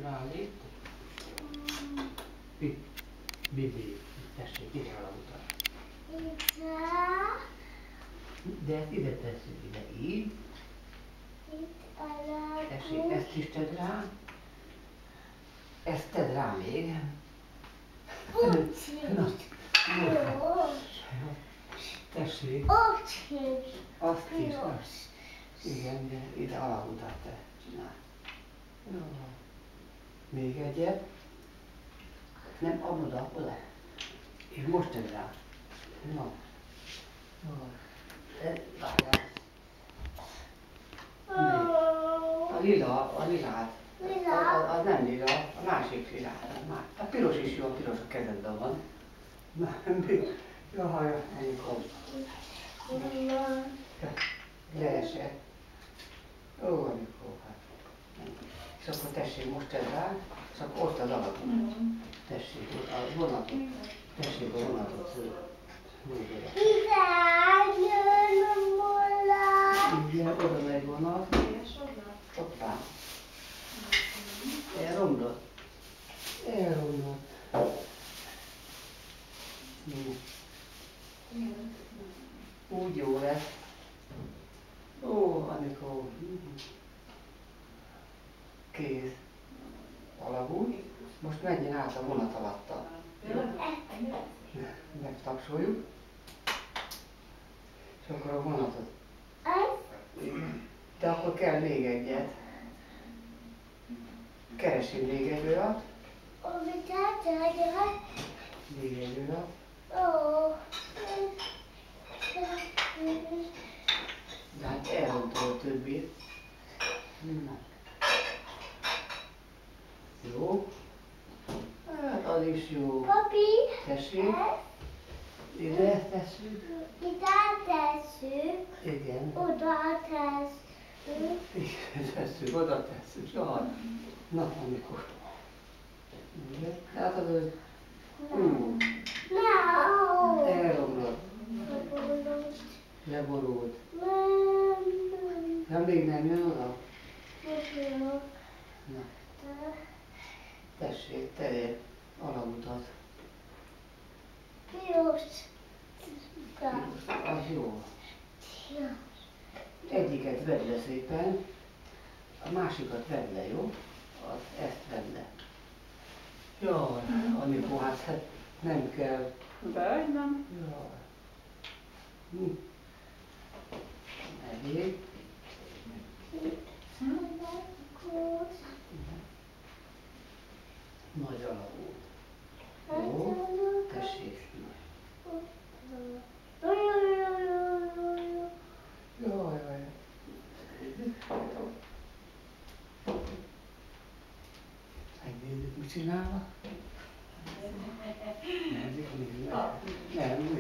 rálép. Itt, Bibi, tessék, ide aludtál. De ezt ide tesszük, ide így. Tessék, ezt is tedd rá. Ezt tedd rá még. Tessék. Azt is. Igen, de ide aludtál te. Csinálj. Jó. Még egyet. Nem, oda. És most tedd rá. No. Várjál. A lilát. Az nem lila, a másik lilát. A piros is jó, a piros a kezedben van. Jaj, Anikó. Leesett. Ó, Anikó, hát. És akkor tessék, most tedd rá, és akkor ott az alatt. Tessék, a vonatot. Tessék, a vonatot. Igen, oda megy vonat. Hoppá. Elromlott. Úgy jó lesz. Ó, Anikó. Kész. Alagúj. Most menjen át a vonat alatta. Megtapsoljuk. És akkor a vonatot. De akkor kell még egyet. Keresünk még egy olyat. Még egy olyat. De hát elrontol a többit. Na. Jó. Hát az is jó. Papi, Tessék. Ide tesszük. Igen. Oda tesszük. Ide tesszük, oda tesszük. Jaj. Na, amikor. Hát az elromlott. Leborult. Nem, még nem jön oda? Na. Tessék, tegyél alagutat. Piros. Az jó. Egyiket vedd le szépen, a másikat vedd le, jó? Ezt vedd le. Jaj, Anikó, hát nem kell. De, hogy nem. Jaj. Elég. Nagy alagú. Jó, tessék. Jaj. Megnézzük, mit csinálnak. Nem,